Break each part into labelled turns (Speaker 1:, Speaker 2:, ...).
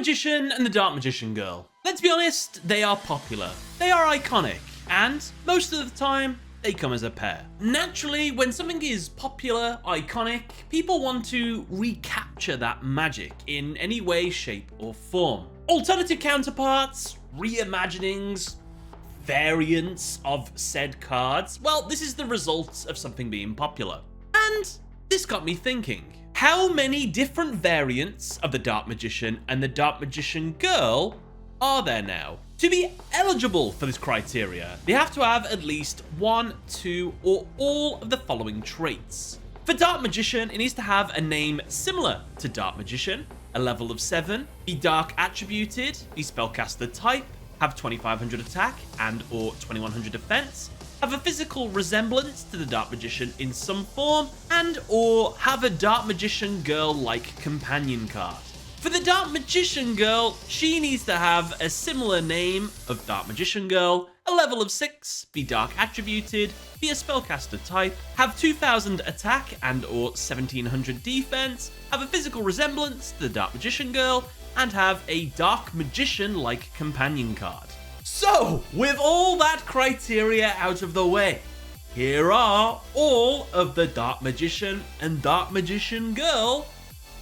Speaker 1: Magician and the Dark Magician Girl. Let's be honest, they are popular, they are iconic, and most of the time, they come as a pair. Naturally, when something is popular, iconic, people want to recapture that magic in any way, shape, or form. Alternative counterparts, reimaginings, variants of said cards, well, this is the result of something being popular. And this got me thinking, how many different variants of the Dark Magician and the Dark Magician Girl are there now? To be eligible for this criteria, they have to have at least 1, 2, or all of the following traits. For Dark Magician, it needs to have a name similar to Dark Magician, a level of 7, be Dark attributed, be Spellcaster type, have 2500 attack and or 2100 defense, have a physical resemblance to the Dark Magician in some form, and or have a Dark Magician Girl-like companion card. For the Dark Magician Girl, she needs to have a similar name of Dark Magician Girl, a level of 6, be Dark attributed, be a Spellcaster type, have 2000 attack and or 1700 defense, have a physical resemblance to the Dark Magician Girl, and have a Dark Magician-like companion card. So, with all that criteria out of the way, here are all of the Dark Magician and Dark Magician Girl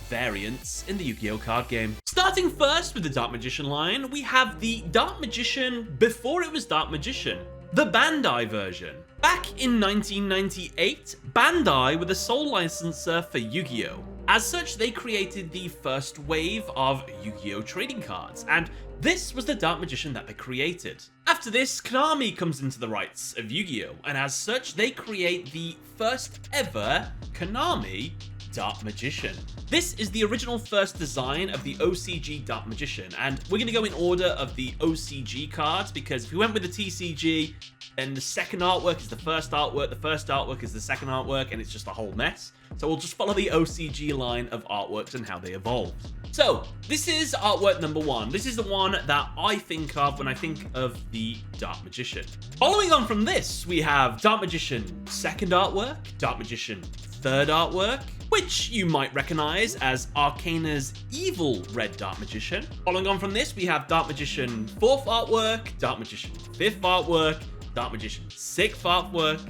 Speaker 1: variants in the Yu-Gi-Oh card game. Starting first with the Dark Magician line, we have the Dark Magician before it was Dark Magician, the Bandai version. Back in 1998, Bandai were the sole licensor for Yu-Gi-Oh! As such, they created the first wave of Yu-Gi-Oh! Trading cards, and this was the Dark Magician that they created. After this, Konami comes into the rights of Yu-Gi-Oh! And as such, they create the first ever Konami Dark Magician. This is the original first design of the OCG Dark Magician, and we're going to go in order of the OCG cards, because if we went with the TCG, then the second artwork is the first artwork is the second artwork, and it's just a whole mess. So we'll just follow the OCG line of artworks and how they evolved. So this is artwork number 1. This is the one that I think of when I think of the Dark Magician. Following on from this, we have Dark Magician second artwork, Dark Magician third artwork, which you might recognize as Arcana's evil red Dark Magician. Following on from this, we have Dark Magician 4th artwork, Dark Magician 5th artwork, Dark Magician 6th artwork,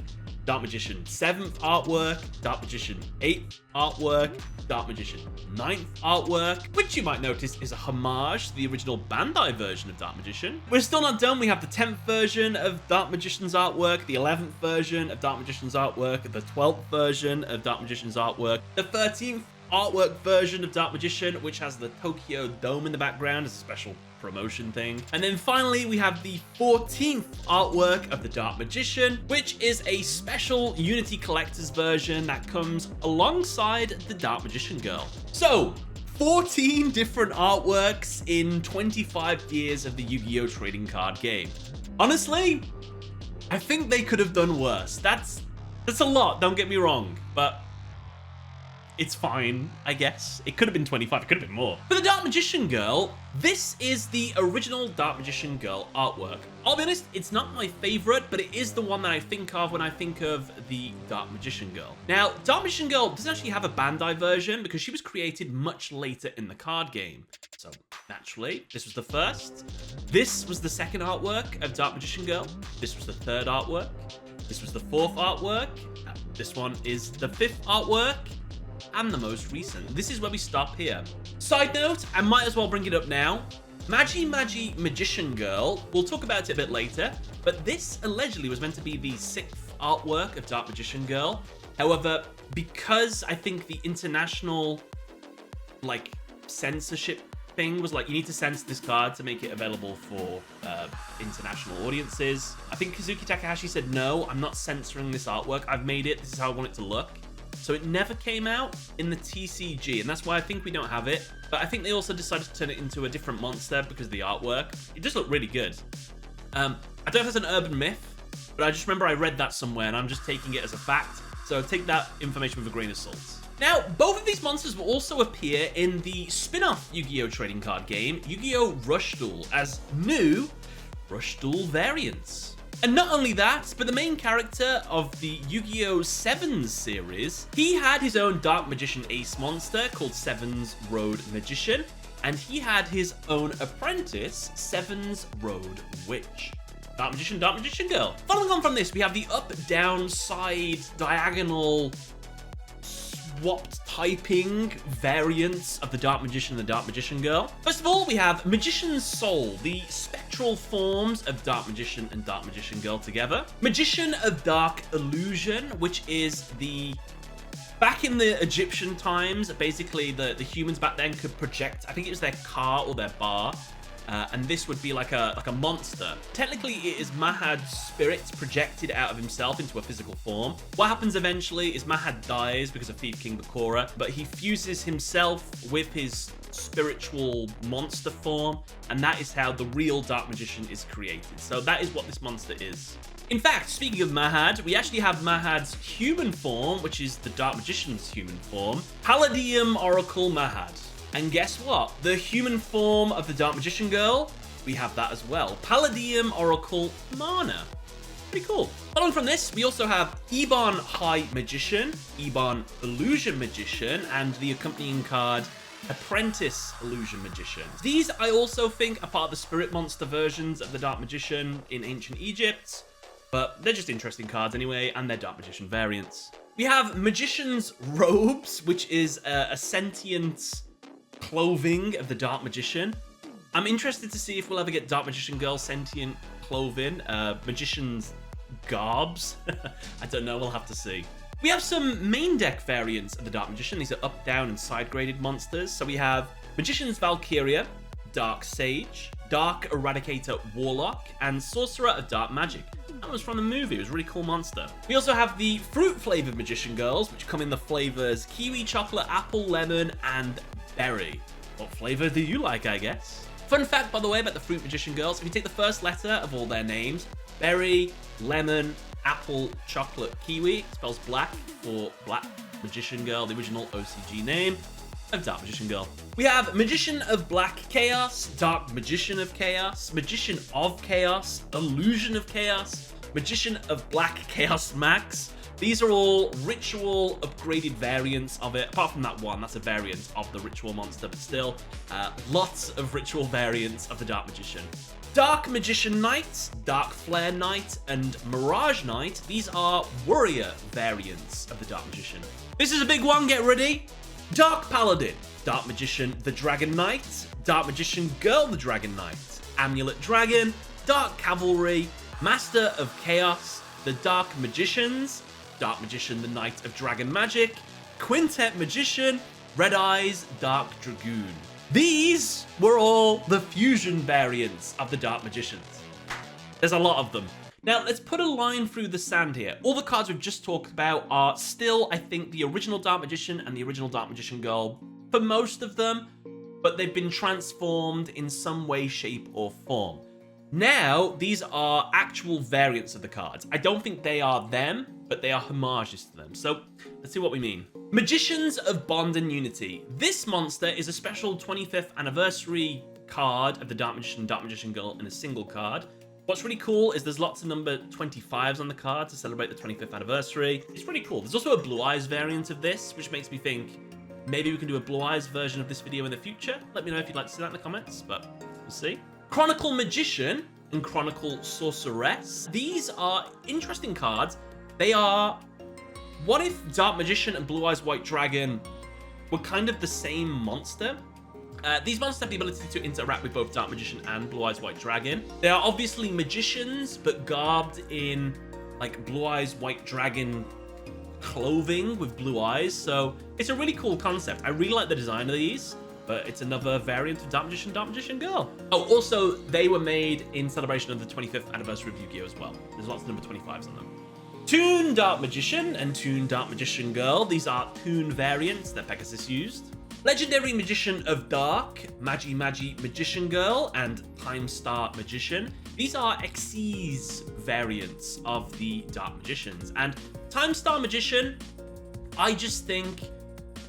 Speaker 1: Dark Magician 7th artwork, Dark Magician 8th artwork, Dark Magician 9th artwork, which you might notice is a homage to the original Bandai version of Dark Magician. We're still not done. We have the 10th version of Dark Magician's artwork, the 11th version of Dark Magician's artwork, the 12th version of Dark Magician's artwork, the 13th artwork version of Dark Magician, which has the Tokyo Dome in the background as a special promotion thing. And then finally, we have the 14th artwork of the Dark Magician, which is a special Unity Collector's version that comes alongside the Dark Magician Girl. So, 14 different artworks in 25 years of the Yu-Gi-Oh! Trading card game. Honestly, I think they could have done worse. That's a lot, don't get me wrong, but it's fine, I guess. It could have been 25, it could have been more. For the Dark Magician Girl, this is the original Dark Magician Girl artwork. I'll be honest, it's not my favorite, but it is the one that I think of when I think of the Dark Magician Girl. Now, Dark Magician Girl doesn't actually have a Bandai version because she was created much later in the card game. So, naturally, this was the first. This was the second artwork of Dark Magician Girl. This was the third artwork. This was the 4th artwork. This one is the 5th artwork. And the most recent. This is where we stop here. Side note, I might as well bring it up now. Magi Magician Girl, we'll talk about it a bit later, but this allegedly was meant to be the 6th artwork of Dark Magician Girl. However, because I think the international, censorship thing was you need to censor this card to make it available for international audiences. I think Kazuki Takahashi said, no, I'm not censoring this artwork. I've made it. This is how I want it to look. So it never came out in the TCG, and that's why I think we don't have it. But I think they also decided to turn it into a different monster because of the artwork. It just looked really good. I don't know if it's an urban myth, but I just remember I read that somewhere, and I'm just taking it as a fact. So take that information with a grain of salt. Now, both of these monsters will also appear in the spin-off Yu-Gi-Oh! Trading card game, Yu-Gi-Oh! Rush Duel, as new Rush Duel variants. And not only that, but the main character of the Yu-Gi-Oh! Sevens series, he had his own Dark Magician Ace monster called Sevens Road Magician. and he had his own apprentice, Seven's Road Witch. Dark Magician Girl. Following on from this, we have the up, down, side, diagonal, swapped typing variants of the Dark Magician and the Dark Magician Girl. First of all, we have Magician's Soul, the spectral forms of Dark Magician and Dark Magician Girl together. Magician of Dark Illusion, which is the... Back in the Egyptian times, basically the humans back then could project, I think it was their car or their bar, and this would be like a monster. Technically, it is Mahad's spirit projected out of himself into a physical form. What happens eventually is Mahad dies because of Thief King Bakura, but he fuses himself with his spiritual monster form, and that is how the real Dark Magician is created. So that is what this monster is. In fact, speaking of Mahad, we actually have Mahad's human form, which is the Dark Magician's human form, Palladium Oracle Mahad. And guess what? The human form of the Dark Magician Girl, we have that as well. Palladium Oracle Mana. Pretty cool. Following from this, we also have Ebon High Magician, Ebon Illusion Magician, and the accompanying card, Apprentice Illusion Magician. These, I also think, are part of the Spirit Monster versions of the Dark Magician in Ancient Egypt, but they're just interesting cards anyway, and they're Dark Magician variants. We have Magician's Robes, which is a sentient clothing of the Dark Magician. I'm interested to see if we'll ever get Dark Magician Girl sentient clothing. Magician's Garbs. I don't know, we'll have to see. We have some main deck variants of the Dark Magician. These are up, down, and side-graded monsters. So we have Magician's Valkyria, Dark Sage, Dark Eradicator Warlock, and Sorcerer of Dark Magic. That was from the movie. It was a really cool monster. We also have the fruit-flavored Magician Girls, which come in the flavors kiwi, chocolate, apple, lemon, and berry. What flavor do you like, I guess? Fun fact, by the way, about the Fruit Magician Girls, if you take the first letter of all their names, berry, lemon, apple, chocolate, kiwi, it spells black for Black Magician Girl, the original OCG name of Dark Magician Girl. We have Magician of Black Chaos, Dark Magician of Chaos, Magician of Chaos, Illusion of Chaos, Magician of Black Chaos Max. These are all ritual upgraded variants of it. Apart from that one, that's a variant of the ritual monster, but still, lots of ritual variants of the Dark Magician. Dark Magician Knight, Dark Flare Knight, and Mirage Knight. These are warrior variants of the Dark Magician. This is a big one, get ready. Dark Paladin, Dark Magician the Dragon Knight, Dark Magician Girl the Dragon Knight, Amulet Dragon, Dark Cavalry, Master of Chaos, the Dark Magicians, Dark Magician the Knight of Dragon Magic, Quintet Magician, Red Eyes, Dark Dragoon. These were all the fusion variants of the Dark Magicians. There's a lot of them. Now, let's put a line through the sand here. All the cards we've just talked about are still, I think, the original Dark Magician and the original Dark Magician Girl for most of them, but they've been transformed in some way, shape, or form. Now, these are actual variants of the cards. I don't think they are them, but they are homages to them. So, let's see what we mean. Magicians of Bond and Unity. This monster is a special 25th anniversary card of the Dark Magician and Dark Magician Girl in a single card. What's really cool is there's lots of number 25s on the card to celebrate the 25th anniversary. It's pretty cool. There's also a Blue Eyes variant of this, which makes me think maybe we can do a Blue Eyes version of this video in the future. Let me know if you'd like to see that in the comments, but we'll see. Chronicle Magician and Chronicle Sorceress. These are interesting cards. They are... What if Dark Magician and Blue Eyes White Dragon were kind of the same monster? These monsters have the ability to interact with both Dark Magician and Blue Eyes White Dragon. They are obviously magicians, but garbed in like Blue Eyes White Dragon clothing with blue eyes. So it's a really cool concept. I really like the design of these, but it's another variant of Dark Magician Girl. Oh, also, they were made in celebration of the 25th anniversary of Yu-Gi-Oh! As well. There's lots of number 25s on them. Toon Dark Magician and Toon Dark Magician Girl. These are Toon variants that Pegasus used. Legendary Magician of Dark, Magi Magician Girl, and Time Star Magician. These are Xyz variants of the Dark Magicians. And Time Star Magician, I just think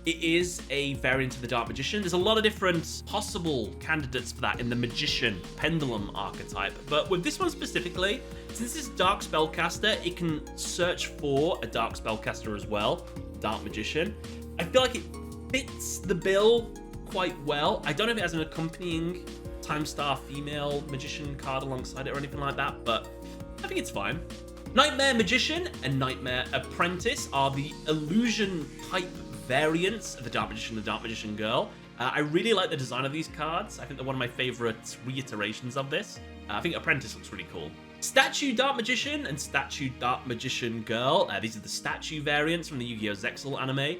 Speaker 1: it is a variant of the Dark Magician. There's a lot of different possible candidates for that in the Magician Pendulum archetype. But with this one specifically, since it's Dark Spellcaster, it can search for a Dark Spellcaster as well, Dark Magician. I feel like it fits the bill quite well. I don't know if it has an accompanying Time Star female magician card alongside it or anything like that, but I think it's fine. Nightmare Magician and Nightmare Apprentice are the illusion type variants of the Dark Magician and the Dark Magician Girl. I really like the design of these cards. I think they're one of my favorite reiterations of this. I think Apprentice looks really cool. Statue Dark Magician and Statue Dark Magician Girl. These are the statue variants from the Yu-Gi-Oh! Zexal anime.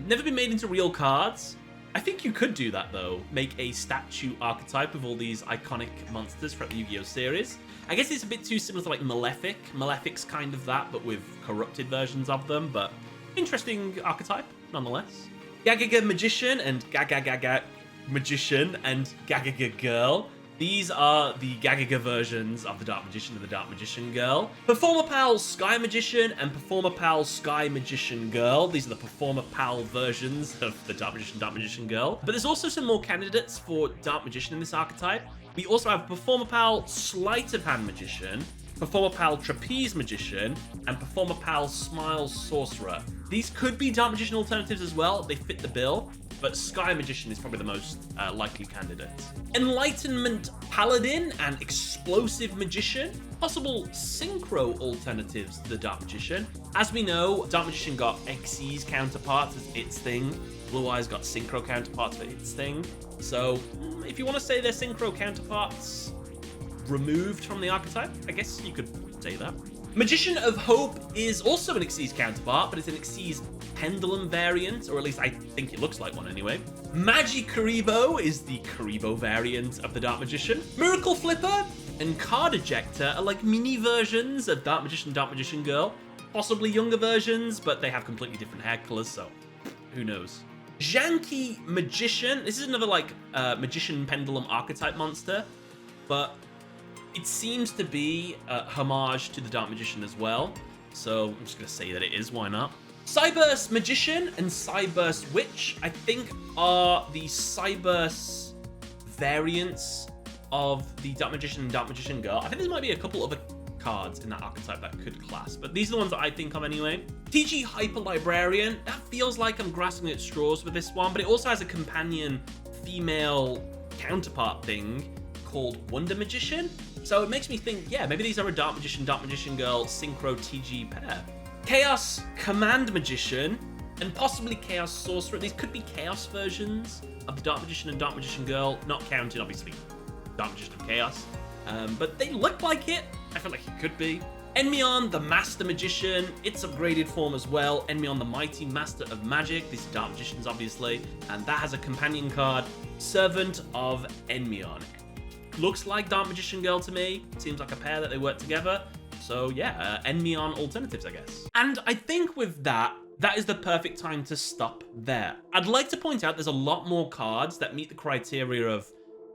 Speaker 1: Never been made into real cards. I think you could do that, though. Make a statue archetype of all these iconic monsters throughout the Yu-Gi-Oh! Series. I guess it's a bit too similar to, like, Malefic. Malefic's kind of that, but with corrupted versions of them. But interesting archetype, nonetheless. Gagaga Magician and Gagaga Magician and Gagaga Girl. These are the Gagaga versions of the Dark Magician and the Dark Magician Girl. Performer Pal Sky Magician and Performer Pal Sky Magician Girl. These are the Performer Pal versions of the Dark Magician Girl. But there's also some more candidates for Dark Magician in this archetype. We also have Performer Pal Sleight of Hand Magician, Performer Pal Trapeze Magician, and Performer Pal Smile Sorcerer. These could be Dark Magician alternatives as well. They fit the bill. But Sky Magician is probably the most likely candidate. Enlightenment Paladin and Explosive Magician. Possible synchro alternatives to the Dark Magician. As we know, Dark Magician got Xyz counterparts as its thing. Blue Eyes got synchro counterparts for its thing. So if you want to say they're synchro counterparts removed from the archetype, I guess you could say that. Magician of Hope is also an Xyz counterpart, but it's an Xyz Pendulum variant, or at least I think it looks like one anyway. Magi Karibo is the Karibo variant of the Dark Magician. Miracle Flipper and Card Ejector are like mini versions of Dark Magician Girl. Possibly younger versions, but they have completely different hair colors, so who knows. Janky Magician. This is another like Magician Pendulum archetype monster, but it seems to be a homage to the Dark Magician as well. So I'm just going to say that it is, why not? Cyburst Magician and Cyburst Witch, I think, are the Cyburst variants of the Dark Magician and Dark Magician Girl. I think there might be a couple other cards in that archetype that could class, but these are the ones that I think of anyway. TG Hyper Librarian, that feels like I'm grasping at straws with this one, but it also has a companion female counterpart thing called Wonder Magician. So it makes me think, yeah, maybe these are a Dark Magician Girl synchro TG pair. Chaos Command Magician and possibly Chaos Sorcerer. These could be Chaos versions of the Dark Magician and Dark Magician Girl, not counting, obviously, Dark Magician of Chaos. But they look like it. I feel like it could be. Enmyon, the Master Magician, its upgraded form as well. Enmyon, the Mighty Master of Magic. These are Dark Magicians, obviously. And that has a companion card, Servant of Enmyon. Looks like Dark Magician Girl to me. Seems like a pair that they work together. So yeah, Enmyon alternatives, I guess. And I think with that, that is the perfect time to stop there. I'd like to point out there's a lot more cards that meet the criteria of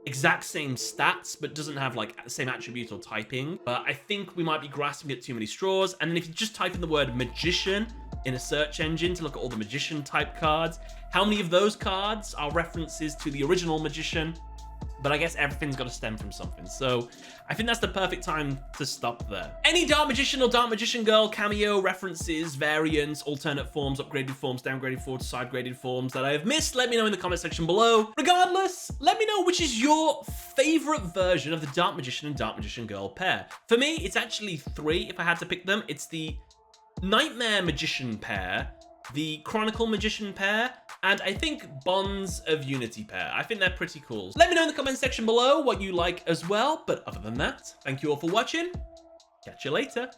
Speaker 1: exact same stats, but doesn't have like the same attribute or typing. But I think we might be grasping at too many straws. And then if you just type in the word Magician in a search engine to look at all the Magician type cards, how many of those cards are references to the original Magician? But I guess everything's got to stem from something. So I think that's the perfect time to stop there. Any Dark Magician or Dark Magician Girl cameo references, variants, alternate forms, upgraded forms, downgraded forms, side-graded forms that I have missed, let me know in the comment section below. Regardless, let me know which is your favorite version of the Dark Magician and Dark Magician Girl pair. For me, it's actually 3 if I had to pick them. It's the Nightmare Magician pair, the Chronicle Magician pair, and I think Bonds of Unity pair. I think they're pretty cool. Let me know in the comment section below what you like as well. But other than that, thank you all for watching. Catch you later.